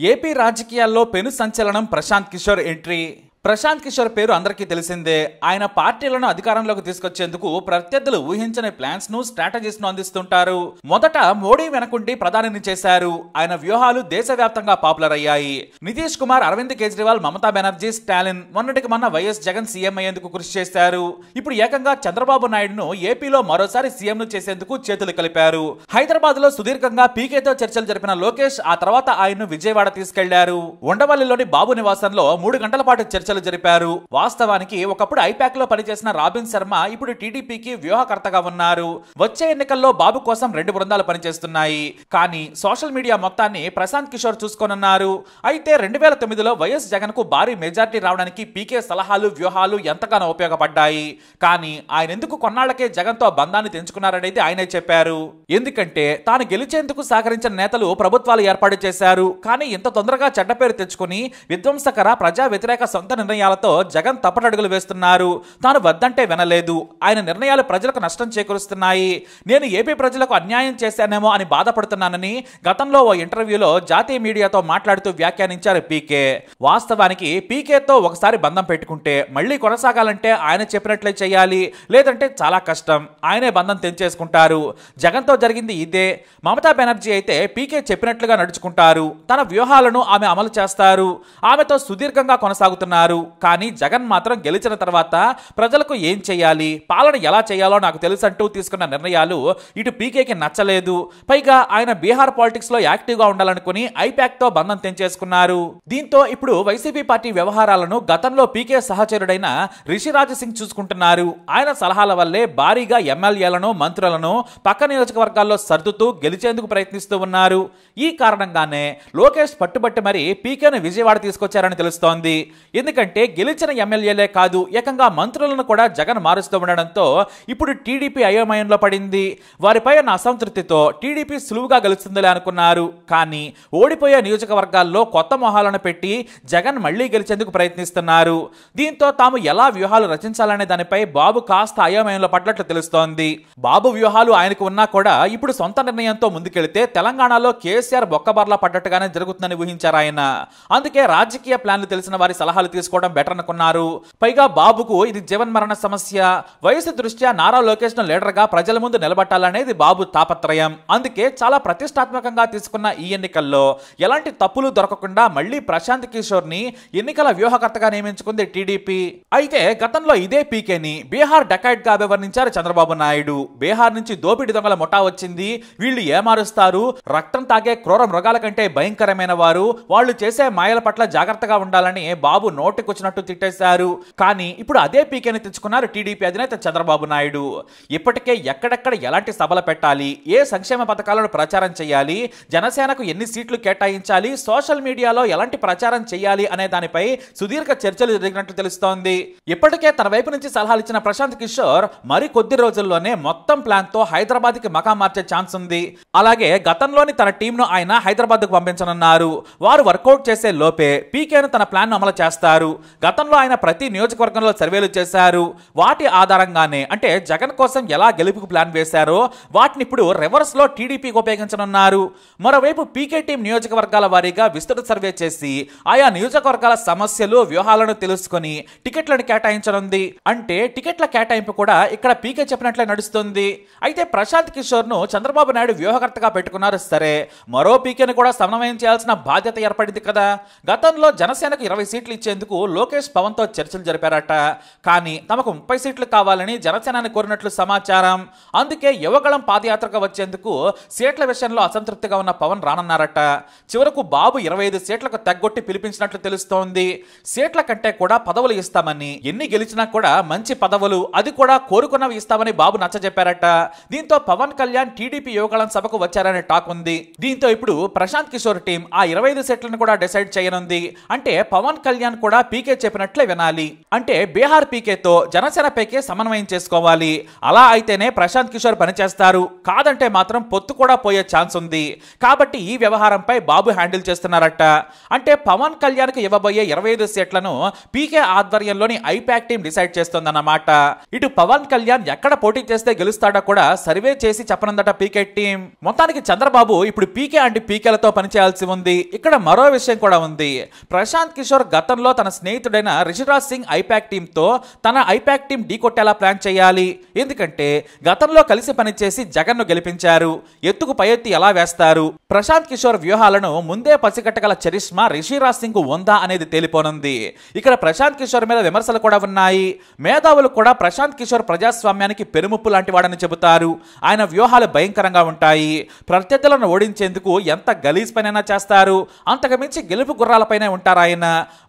AP రాజకీయాల్లో పెను సంచలనం ప్రశాంత్ కిషోర్ ఎంట్రీ. ప్రశాంత్ కిషోర్ పేరు అందరికీ తెలిసిందే. ఆయన పార్టీలను అధికారంలోకి తీసుకొచ్చేందుకు ప్రత్యర్థులు ఊహించని ప్లాన్స్ ను స్ట్రాటజీస్ ను అందిస్తుంటారు. మొదట మోడీ వెనకుండి ప్రధానిని చేశారు. ఆయన వ్యూహాలు దేశవ్యాప్తంగా పాపులర్ అయ్యాయి. నితీష్ కుమార్, అరవింద్ కేజ్రీవాల్, మమతా బెనర్జీ, స్టాలిన్, మొన్నటికి మొన్న వైఎస్ జగన్ సీఎం అయ్యేందుకు కృషి చేశారు. ఇప్పుడు ఏకంగా చంద్రబాబు నాయుడును ఏపీలో మరోసారి సీఎం ను చేసేందుకు చేతులు కలిపారు. హైదరాబాద్ లో సుదీర్ఘంగా పీకేతో చర్చలు జరిపిన లోకేష్ ఆ తర్వాత ఆయన్ను విజయవాడ తీసుకెళ్లారు. ఉండవల్లిలోని బాబు నివాసంలో 3 గంటల పాటు చర్చలు జరిపారు. వాస్తవానికి ఒకప్పుడు ఐపాక్ లో పనిచేసిన రాబిన్ శర్మ ఇప్పుడు టీడీపీకి వ్యూహకర్తగా ఉన్నారు. వచ్చే ఎన్నికల్లో బాబు కోసం 2 బృందాలు పనిచేస్తున్నాయి. కానీ సోషల్ మీడియా మొత్తాన్ని ప్రశాంత్ కిషోర్ చూసుకోనున్నారు. అయితే 2009లో వైఎస్ జగన్ కు భారీ మెజార్టీ రావడానికి పీకే సలహాలు, వ్యూహాలు ఎంతగానో ఉపయోగపడ్డాయి. కానీ ఆయన ఎందుకు కొన్నాళ్లకే జగన్ తో బంధాన్ని తెంచుకున్నారనేది ఆయనే చెప్పారు. ఎందుకంటే తాను గెలిచేందుకు సహకరించిన నేతలు ప్రభుత్వాలు ఏర్పాటు చేశారు. కానీ ఇంత తొందరగా చెడ్డ పేరు తెచ్చుకుని విధ్వంసకర, ప్రజా వ్యతిరేక సొంత నిర్ణయాలతో జగన్ తప్పటడుగులు వేస్తున్నారు. తాను వద్దంటే వినలేదు. ఆయన నిర్ణయాలు ప్రజలకు నష్టం చేకూరుస్తున్నాయి. నేను ఏపీ ప్రజలకు అన్యాయం చేశానేమో అని బాధపడుతున్నానని గతంలో ఓ ఇంటర్వ్యూలో జాతీయ మీడియాతో మాట్లాడుతూ వ్యాఖ్యానించారు పీకే. వాస్తవానికి పీకేతో ఒకసారి బంధం పెట్టుకుంటే మళ్ళీ కొనసాగాలంటే ఆయన చెప్పినట్లే చేయాలి. లేదంటే చాలా కష్టం. ఆయనే బంధం తెంచేసుకుంటారు. జగన్తో జరిగింది ఇదే. మమతా బెనర్జీ అయితే పీకే చెప్పినట్లుగా నడుచుకుంటారు. తన వ్యూహాలను ఆమె అమలు చేస్తారు. ఆమెతో సుదీర్ఘంగా కొనసాగుతున్నారు. కానీ జగన్ మాత్రం గెలిచిన తర్వాత ప్రజలకు ఏం చేయాలి, పాలన ఎలా చేయాలో నాకు తెలుసంటూ తీసుకున్న నిర్ణయాలు ఇటు పీకేకి నచ్చలేదు. పైగా ఆయన బీహార్ పాలిటిక్స్ లో యాక్టివ్ గా ఉండాలనుకుని ఐపాక్ తో బంధం తెంచేసుకున్నారు. దీంతో ఇప్పుడు వైసీపీ పార్టీ వ్యవహారాలను గతంలో పీకే సహచరుడైన రిషిరాజ్ సింగ్ చూసుకుంటున్నారు. ఆయన సలహాల వల్లే భారీగా ఎమ్మెల్యేలను, మంత్రులను పక్క నియోజకవర్గాల్లో సర్దుతూ గెలిచేందుకు ప్రయత్నిస్తూ ఉన్నారు. ఈ కారణంగానే లోకేష్ పట్టుబట్టి మరి పీకేను విజయవాడ తీసుకొచ్చారని తెలుస్తోంది. ఎందుకంటే గెలిచిన ఎమ్మెల్యేలే కాదు, ఏకంగా మంత్రులను కూడా జగన్ మారుస్తూ ఉండడంతో ఇప్పుడు టీడీపీ అయోమయంలో పడింది. వారిపై ఉన్న అసంతృప్తితో టీడీపీ సులువుగా గెలుస్తుందిలే అనుకున్నారు. కానీ ఓడిపోయే నియోజకవర్గాల్లో కొత్త మొహాలను పెట్టి జగన్ మళ్లీ గెలిచేందుకు ప్రయత్నిస్తున్నారు. దీంతో తాము ఎలా వ్యూహాలు రచించాలనే దానిపై బాబు కాస్త అయోమయంలో పడ్డట్లు తెలుస్తోంది. బాబు వ్యూహాలు ఆయనకు ఉన్నా కూడా ఇప్పుడు సొంత నిర్ణయంతో ముందుకెళ్తే తెలంగాణలో కేసీఆర్ బొక్కబార్లా పడ్డట్టుగానే జరుగుతుందని ఊహించారు ఆయన. అందుకే రాజకీయ ప్లాన్లు తెలిసిన వారి సలహాలు తీసుకోవడం బెటర్ అనుకున్నారు. పైగా బాబుకు ఇది జీవన్ మరణ సమస్య. వయసు దృష్ట్యా నారా లోకేష్ ను లీడర్ గా ప్రజల ముందు నిలబట్టాలనేది బాబు తాపత్రయం. అందుకే చాలా ప్రతిష్టాత్మకంగా తీసుకున్న ఈ ఎన్నికల్లో ఎలాంటి తప్పులు దొరకకుండా మళ్లీ ప్రశాంత్ కిషోర్ ని ఎన్నికల వ్యూహకర్తగా నియమించుకుంది టీడీపీ. అయితే గతంలో ఇదే పీకేని బీహార్ డకాయిట్ గా అభివర్ణించారు చంద్రబాబు నాయుడు. బీహార్ నుంచి దోపిడి దొంగల ముఠా వచ్చింది, వీళ్లు ఏమారుస్తారు, రక్తం తాగే క్రూర మృగాల కంటే భయంకరమైన వారు, వాళ్ళు చేసే మాయల పట్ల జాగ్రత్తగా ఉండాలని బాబు నోటికొచ్చినట్టు తిట్టేశారు. కానీ ఇప్పుడు అదే పీకేని తెచ్చుకున్నారు టీడీపీ అధినేత చంద్రబాబు నాయుడు. ఇప్పటికే ఎక్కడెక్కడ ఎలాంటి సభలు పెట్టాలి, ఏ సంక్షేమ పథకాలను ప్రచారం చేయాలి, జనసేనకు ఎన్ని సీట్లు కేటాయించాలి, సోషల్ మీడియాలో ఎలాంటి ప్రచారం చేయాలి అనే దానిపై సుదీర్ఘ చర్చలు జరిగినట్లు తెలుస్తోంది. ఇప్పటికే తన వైపు నుంచి సలహాలు ఇచ్చిన ప్రశాంత్ కిషోర్ మరి కొద్ది రోజుల్లోనే మొత్తం ప్లాన్ తో హైదరాబాద్ కి మకా మార్చే ఛాన్స్ ఉంది. అలాగే గతంలోని తన టీంను ఆయన హైదరాబాద్ కు పంపించనున్నారు. వారు వర్కౌట్ చేసే లోపే పీకేను తన ప్లాన్ అమలు చేస్తారు. గతంలో ఆయన ప్రతి నియోజకవర్గంలో సర్వేలు చేశారు. వాటి ఆధారంగానే అంటే జగన్ కోసం ఎలా గెలుపుకు ప్లాన్ వేశారో వాటిని ఇప్పుడు రివర్స్ లో టీడీపీకి ఉపయోగించనున్నారు. మరోవైపు పీకే టీం నియోజకవర్గాల వారీగా విస్తృత సర్వే చేసి ఆయా నియోజకవర్గాల సమస్యలు, వ్యూహాలను తెలుసుకుని టికెట్లను కేటాయించనుంది. అంటే టికెట్ల కేటాయింపు కూడా ఇక్కడ పీకే చెప్పినట్లే నడుస్తుంది. అయితే ప్రశాంత్ కిషోర్ ను చంద్రబాబు నాయుడు వ్యూహకర్తగా పెట్టుకున్నారు. సరే, మరో పీకేను కూడా సమన్వయం చేయాల్సిన బాధ్యత ఏర్పడింది కదా. గతంలో జనసేనకు 20 సీట్లు ఇచ్చేందుకు లోకేష్ పవన్ తో చర్చలు జరిపారట. కానీ తమకు 30 సీట్లు కావాలని జనసేనని కోరినట్లు సమాచారం. అందుకే యువగళం పాదయాత్రకు వచ్చేందుకు సీట్ల విషయంలో అసంతృప్తిగా ఉన్న పవన్ రానన్నారట. చివరకు బాబు 25 సీట్లకు తగ్గొట్టి పిలిపించినట్లు తెలుస్తోంది. సీట్ల కంటే కూడా పదవులు ఇస్తామని, ఎన్ని గెలిచినా కూడా మంచి పదవులు, అది కూడా కోరుకున్నవి ఇస్తామని బాబు నచ్చజెప్పారట. దీంతో పవన్ కళ్యాణ్ టీడీపీ యువగళం సభకు వచ్చారనే టాక్ ఉంది. దీంతో ఇప్పుడు ప్రశాంత్ కిషోర్ టీం ఆ 25 సీట్లను కూడా డిసైడ్ చేయనుంది. అంటే పవన్ కళ్యాణ్ కూడా పీకే చెప్పినట్లే వినాలి. అంటే బీహార్ పీకేతో జనసేన పీకే సమన్వయం చేసుకోవాలి. అలా అయితేనే ప్రశాంత్ కిషోర్ పనిచేస్తారు. కాదంటే మాత్రం పొత్తు కూడా పోయే ఛాన్స్ ఉంది. కాబట్టి ఈ వ్యవహారంపై బాబు హ్యాండిల్ చేస్తున్నారట. అంటే పవన్ కళ్యాణ్ కు ఇవ్వబోయే 25 సీట్లను పీకే ఆధ్వర్యంలోని ఐపాక్ టీం డిసైడ్ చేస్తోందన్నమాట. ఇటు పవన్ కళ్యాణ్ ఎక్కడ పోటీ చేస్తే గెలుస్తాడో కూడా సర్వే చేసి చెప్పనుందట పీకే టీం. మొత్తానికి చంద్రబాబు ఇప్పుడు పీకే అండ్ పీకేలతో పనిచేయాల్సి ఉంది. ఇక్కడ మరో విషయం కూడా ఉంది. ప్రశాంత్ కిషోర్ గతంలో తన స్నేహితుడైన రిషిరాజ్ సింగ్ ఐపాక్ టీమ్ తో తన ఐపాక్ టీం ఢీకొట్టేలా ప్లాన్ చేయాలి. ఎందుకంటే గతంలో కలిసి పనిచేసి జగన్ ను గెలిపించారు. ఎత్తుకు పై ఎత్తి ఎలా వేస్తారు, ప్రశాంత్ కిషోర్ వ్యూహాలను ముందే పసిగట్టగల చరిష్మా రిషిరాజ్ సింగ్ కు ఉందా అనేది తేలిపోనుంది. ఇక్కడ ప్రశాంత్ కిషోర్ మీద విమర్శలు కూడా ఉన్నాయి. మేధావులు కూడా ప్రశాంత్ కిషోర్ ప్రజాస్వామ్యానికి పెరుముప్పు లాంటి వాడని చెబుతారు. ఆయన వ్యూహాలు భయంకరంగా ఉంటాయి. ప్రత్యర్థులను ఓడించేందుకు ఎంత గలీజ్ పనైనా చేస్తారు. అంతకుమించి గెలుపు గుర్రాలపైనే ఉంటారు ఆయన.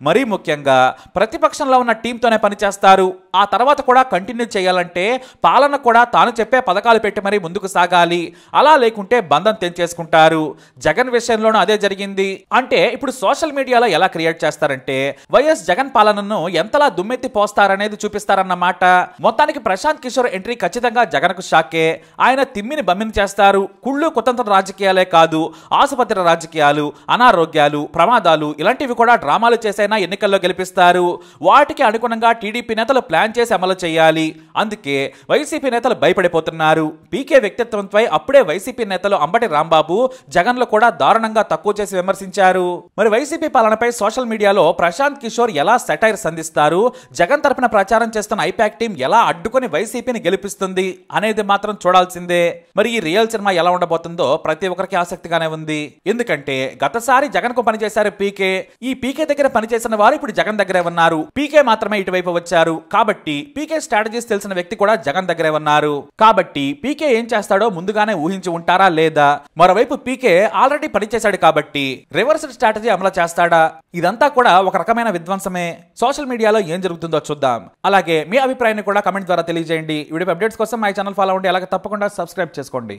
మరీ ముఖ్యంగా ప్రతిపక్షంలో ఉన్న టీంతోనే పనిచేస్తారు. ఆ తర్వాత కూడా కంటిన్యూ చేయాలంటే పాలన కూడా తాను చెప్పే పథకాలు పెట్టి మరీ ముందుకు సాగాలి. అలా లేకుంటే బంధం తెంచేసుకుంటారు. జగన్ విషయంలోనూ అదే జరిగింది. అంటే ఇప్పుడు సోషల్ మీడియాలో ఎలా క్రియేట్ చేస్తారంటే వైఎస్ జగన్ పాలనను ఎంతలా దుమ్మెత్తి పోస్తారనేది చూపిస్తారన్నమాట. మొత్తానికి ప్రశాంత్ కిషోర్ ఎంట్రీ ఖచ్చితంగా జగన్ కు షాకే. ఆయన తిమ్మిని బమ్మిని చేస్తారు. కుళ్ళు కుతంత్ర రాజకీయాలే కాదు, ఆసుపత్రి రాజకీయాలు, అనారోగ్యాలు, ప్రమాదాలు ఇలాంటివి కూడా డ్రామాలు చేసైనా ఎన్నికల్లో గెలిపిస్తారు. వాటికి అనుగుణంగా టీడీపీ నేతలు ప్లాన్ చేసి అమలు చేయాలి. అందుకే వైసీపీ నేతలు భయపడిపోతున్నారు. పీకే వ్యక్తిత్వంపై అప్పుడే వైసీపీ నేతలు అంబటి రాంబాబు జగన్ లో కూడా దారుణంగా తక్కువ చేసి విమర్శించారు. మరి వైసీపీ పాలనపై సోషల్ మీడియాలో ప్రశాంత్ కిషోర్ ఎలా సెటైర్ సంధిస్తారు, జగన్ తరపున ప్రచారం చేస్తున్న ఐపాక్ టీం ఎలా అడ్డుకొని వైసీపీని గెలిపిస్తుంది అనేది మాత్రం చూడాల్సిందే. మరి ఈ రియల్ సినిమా ఎలా ఉండబోతుందో ప్రతి ఒక్కరికి ఆసక్తిగానే ఉంది. ఎందుకంటే గతసారి జగన్ కు పనిచేశారు పీకే. ఈ పీకే దగ్గర పనిచేసిన వారు ఇప్పుడు జగన్ దగ్గరే ఉన్నారు. పీకే మాత్రమే ఇటువైపు వచ్చారు. కాబట్టి పీకే స్ట్రాటజీస్ తెలిసిన వ్యక్తి కూడా జగన్ దగ్గరే ఉన్నారు. కాబట్టి పీకే ఏం చేస్తాడో ముందుగానే ఊహించి ఉంటారా లేదా? మరోవైపు పీకే ఆల్రెడీ పనిచేశాడు కాబట్టి రివర్స్ స్ట్రాటజీ అమలు చేస్తాడా? ఇదంతా కూడా ఒక రకమైన విధ్వంసమే. సోషల్ మీడియాలో ఏం జరుగుతుందో చూద్దాం. అలాగే మీ అభిప్రాయాన్ని కూడా కమెంట్ ద్వారా తెలియజేయండి. వీడియో అప్డేట్స్ కోసం మై ఛానల్ ఫాలో అవ్వండి. అలాగే తప్పకుండా సబ్స్క్రైబ్ చేసుకోండి.